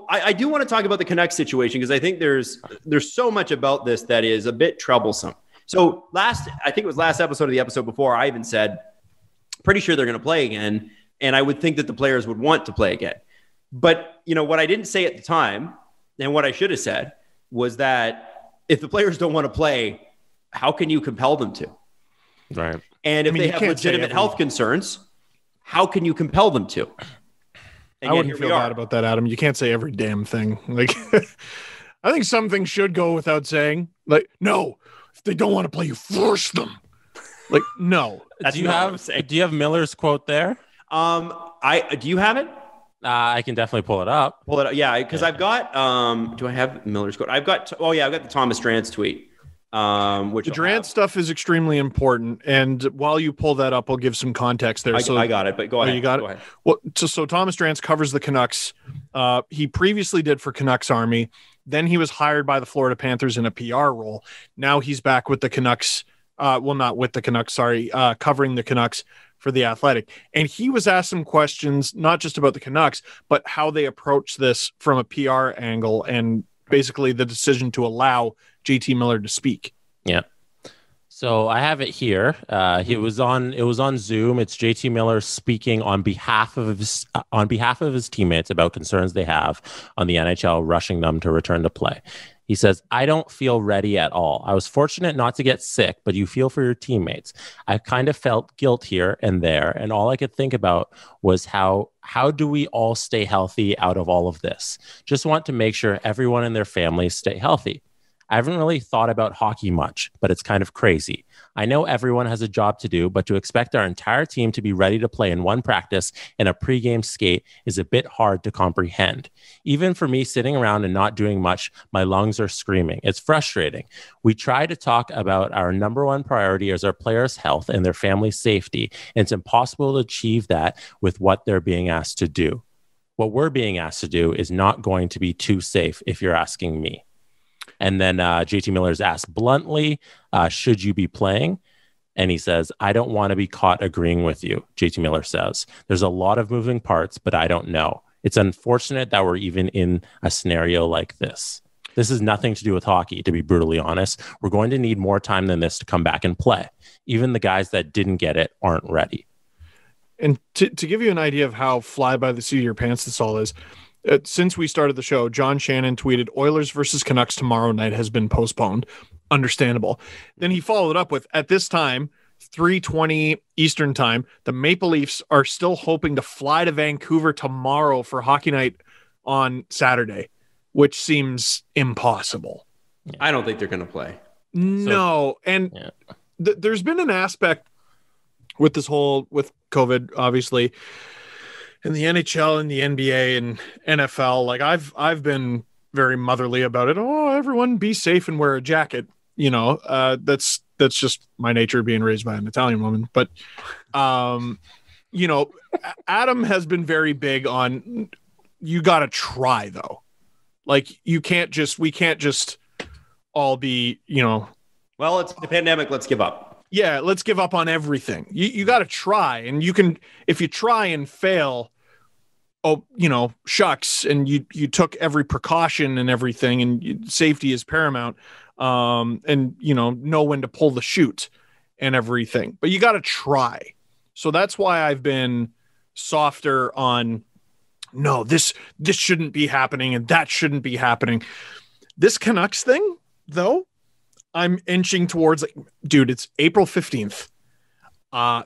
I do want to talk about the Canucks situation because I think there's so much about this that is a bit troublesome. So I think it was last episode of the episode before, I even said, pretty sure they're going to play again. And I would think that the players would want to play again. But, what I didn't say at the time and what I should have said was that if the players don't want to play, how can you compel them to? Right. And if they have legitimate health concerns, how can you compel them to? And I wouldn't feel bad about that, Adam. You can't say every damn thing. Like, I think some things should go without saying. Like, no, if they don't want to play, you force them. Like, no. Do you have Miller's quote there? Do you have it? I can definitely pull it up. Yeah, because I've got. Do I have Miller's quote? I've got the Thomas Drance tweet. Which the Drance stuff is extremely important, and while you pull that up, I'll give some context there. I got it, but go ahead. You got it. Ahead. Well, so Thomas Drance covers the Canucks. He previously did for Canucks Army. Then he was hired by the Florida Panthers in a PR role. Now he's back with the Canucks. Not with the Canucks. Sorry, covering the Canucks for the Athletic. And he was asked some questions, not just about the Canucks, but how they approach this from a PR angle, and basically the decision to allow JT Miller to speak. Yeah. So I have it here. It was on Zoom. It's JT Miller speaking on behalf of his teammates about concerns they have on the NHL rushing them to return to play. He says, "I don't feel ready at all. I was fortunate not to get sick, but you feel for your teammates. I kind of felt guilt here and there, and all I could think about was how do we all stay healthy out of all of this? Just want to make sure everyone and their families stay healthy. I haven't really thought about hockey much, but it's kind of crazy. I know everyone has a job to do, but to expect our entire team to be ready to play in one practice and a pregame skate is a bit hard to comprehend. Even for me sitting around and not doing much, my lungs are screaming. It's frustrating. We try to talk about our number one priority as our players' health and their family's safety, and it's impossible to achieve that with what they're being asked to do. What we're being asked to do is not going to be too safe if you're asking me." And then JT Miller's asked bluntly, should you be playing? And he says, "I don't want to be caught agreeing with you," JT Miller says. "There's a lot of moving parts, but I don't know. It's unfortunate that we're even in a scenario like this. This has nothing to do with hockey, to be brutally honest. We're going to need more time than this to come back and play. Even the guys that didn't get it aren't ready." And to give you an idea of how fly by the seat of your pants this all is, since we started the show, John Shannon tweeted, "Oilers versus Canucks tomorrow night has been postponed." Understandable. Then he followed up with, "At this time, 3:20 Eastern time, the Maple Leafs are still hoping to fly to Vancouver tomorrow for hockey night on Saturday," which seems impossible. I don't think they're going to play. No. There's been an aspect with this with COVID, obviously, in the NHL and the NBA and NFL. Like I've been very motherly about it. Oh, everyone be safe and wear a jacket. That's just my nature, being raised by an Italian woman. But, Adam has been very big on, you got to try though. Like we can't just all be, well, it's the pandemic. Let's give up. Yeah. Let's give up on everything. You got to try, and you can, if you try and fail, shucks. And you took every precaution and everything, and safety is paramount. And know when to pull the chute and everything, but you got to try. So that's why I've been softer on, no, this shouldn't be happening and that shouldn't be happening. This Canucks thing though, I'm inching towards, like, dude, it's April 15th.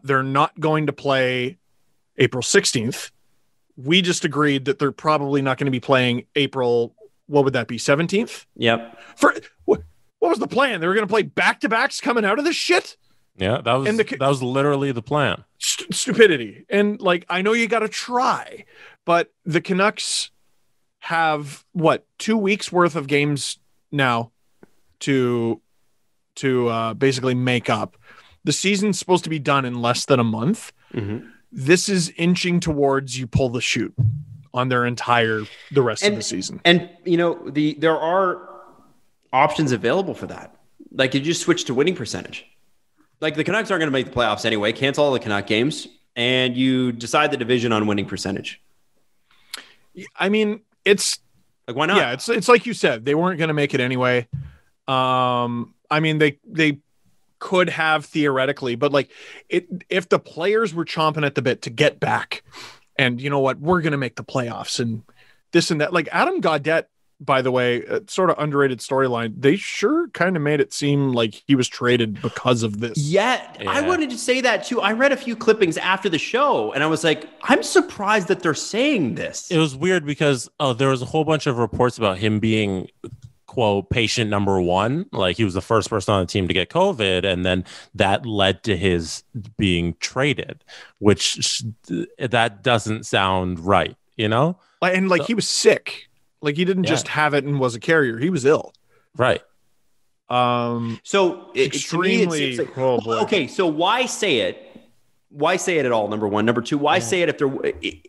They're not going to play April 16th. We just agreed that they're probably not going to be playing April, what would that be, 17th? Yep. What was the plan? They were going to play back-to-backs coming out of this shit? Yeah, that was literally the plan. Stupidity. And, I know you got to try, but the Canucks have, 2 weeks worth of games now to basically make up. The season's supposed to be done in less than a month. Mm-hmm. This is inching towards you pull the chute on the rest of the season. And, there are options available for that. Like, you just switch to winning percentage. Like, the Canucks aren't going to make the playoffs anyway. Cancel all the Canuck games, and you decide the division on winning percentage. I mean, it's Like, why not? Yeah, it's like you said, they weren't going to make it anyway. I mean, they could have theoretically, but like if the players were chomping at the bit to get back, and you know what, we're going to make the playoffs and this and that. Like Adam Gaudette, by the way, sort of underrated storyline. They sure kind of made it seem like he was traded because of this. Yeah, I wanted to say that too. I read a few clippings after the show, and I was like, I'm surprised that they're saying this. It was weird because there was a whole bunch of reports about him being, quote, patient number one. Like he was the first person on the team to get COVID, and then that led to his being traded, which that doesn't sound right, you know? And like he was sick. Like he didn't just have it and was a carrier. He was ill. Right. So extremely. Like, okay. So why say it? Why say it at all? Number one. Number two. Why say it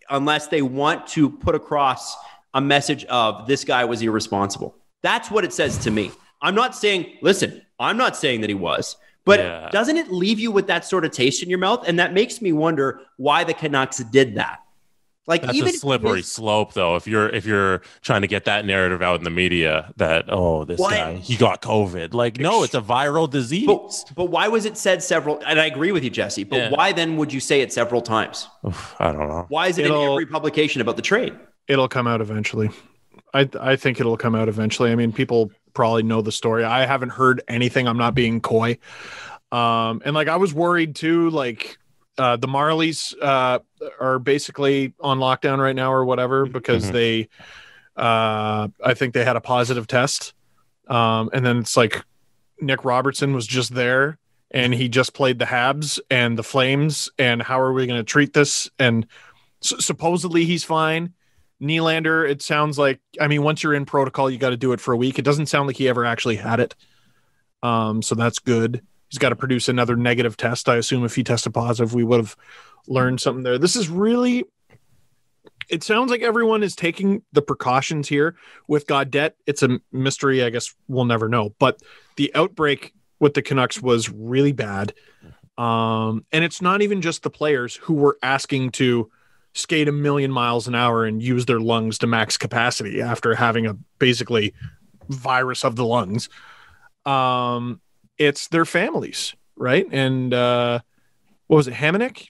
unless they want to put across a message of this guy was irresponsible? That's what it says to me. I'm not saying that he was, but doesn't it leave you with that sort of taste in your mouth? And that makes me wonder why the Canucks did that. Like, that's even a slippery slope, though. If you're trying to get that narrative out in the media that this guy he got COVID, like no, it's a viral disease. But why was it said several? And I agree with you, Jesse. But why then would you say it several times? I don't know. Why is it in every publication about the trade? It'll come out eventually. I think it'll come out eventually. I mean, people probably know the story. I haven't heard anything. I'm not being coy. And like I was worried too. Like. The Marlies are basically on lockdown right now or whatever because they I think they had a positive test. And then it's like Nick Robertson was just there and he just played the Habs and the Flames. And how are we going to treat this? And supposedly he's fine. Nylander, it sounds like, I mean, once you're in protocol, you got to do it for a week. It doesn't sound like he ever actually had it. So that's good. He's got to produce another negative test. I assume if he tested positive, we would have learned something there. This is really, it sounds like everyone is taking the precautions here. With Gaudette, it's a mystery. I guess we'll never know. But the outbreak with the Canucks was really bad. And it's not even just the players who were asking to skate 1,000,000 miles an hour and use their lungs to max capacity after having a basically virus of the lungs. It's their families, right? And what was it?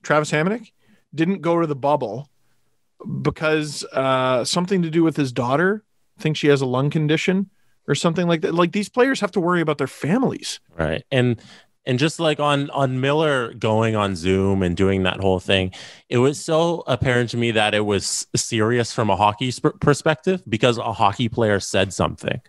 Travis Hamonic didn't go to the bubble because something to do with his daughter. I think she has a lung condition or something like that. Like these players have to worry about their families, right? And just like on Miller going on Zoom and doing that whole thing, it was so apparent to me that it was serious from a hockey perspective because a hockey player said something.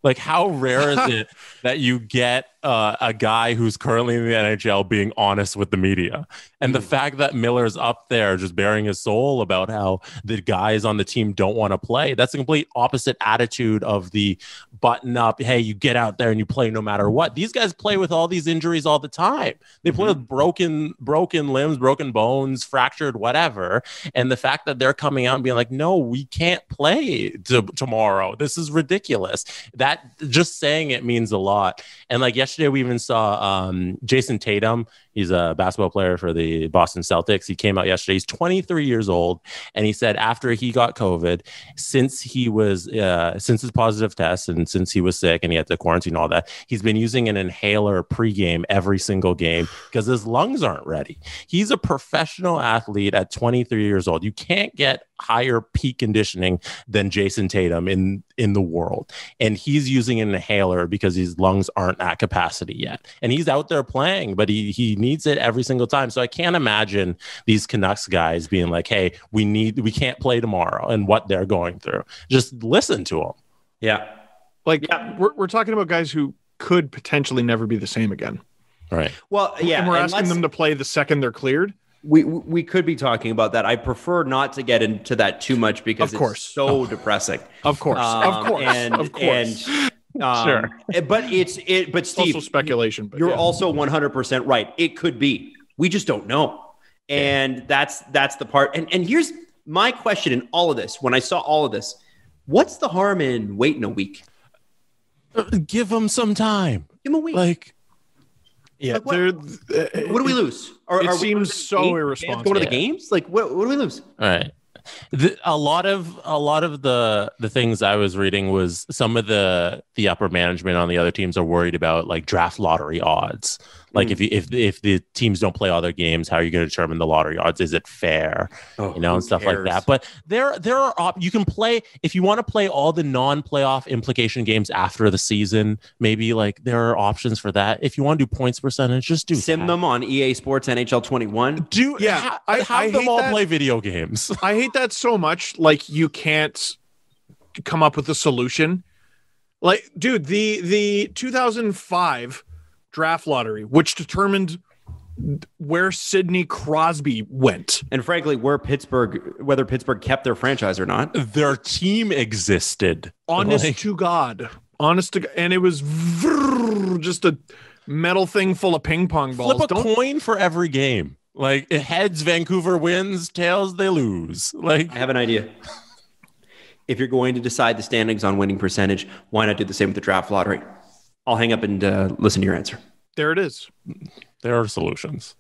Like, how rare is it that you get a guy who's currently in the NHL being honest with the media? And the fact that Miller's up there just bearing his soul about how the guys on the team don't want to play, that's a complete opposite attitude of the button up, hey, you get out there and you play no matter what. These guys play with all these injuries all the time. They play with broken limbs, broken bones, fractured whatever. And the fact that they're coming out and being like, no, we can't play tomorrow. This is ridiculous. That just saying it means a lot. And like yesterday, we even saw Jason Tatum. He's a basketball player for the Boston Celtics. He came out yesterday. He's 23 years old. And he said after he got COVID, since his positive test and since he was sick and he had to quarantine and all that, he's been using an inhaler pregame every single game because his lungs aren't ready. He's a professional athlete at 23 years old. You can't get higher peak conditioning than Jason Tatum in the world. And he's using an inhaler because his lungs aren't at capacity yet. And he's out there playing, but he needs it every single time. So I can't imagine these Canucks guys being like, hey, we can't play tomorrow and what they're going through. Just listen to them. Yeah. We're talking about guys who could potentially never be the same again. Right. Well, yeah. And we're asking them to play the second they're cleared. We could be talking about that. I prefer not to get into that too much because it's so depressing. Of course. Sure. But Steve, also speculation. But you're also 100% right. It could be. We just don't know. And that's the part. And here's my question in all of this. When I saw all of this, what's the harm in waiting a week? Give them some time. Give them a week. Like, yeah, what do we lose? It seems so irresponsible. Go to the games? Like, what do we lose? All right. A lot of the things I was reading was some of the upper management on the other teams are worried about like draft lottery odds. Like if the teams don't play all their games, how are you going to determine the lottery odds? Is it fair? And stuff like that. But there are you can play if you want to play all the non-playoff implication games after the season. Maybe like there are options for that. If you want to do points percentage, just do sim them on EA Sports NHL 21. Have them all play video games. I hate that so much. Like you can't come up with a solution. Like, dude, the 2005 draft lottery, which determined where Sidney Crosby went, and frankly, whether Pittsburgh kept their franchise or not, their team existed. Honest to God, and it was just a metal thing full of ping pong balls. Flip a coin for every game. Like heads, Vancouver wins. Tails, they lose. Like I have an idea. If you're going to decide the standings on winning percentage, why not do the same with the draft lottery? I'll hang up and listen to your answer. There it is. There are solutions.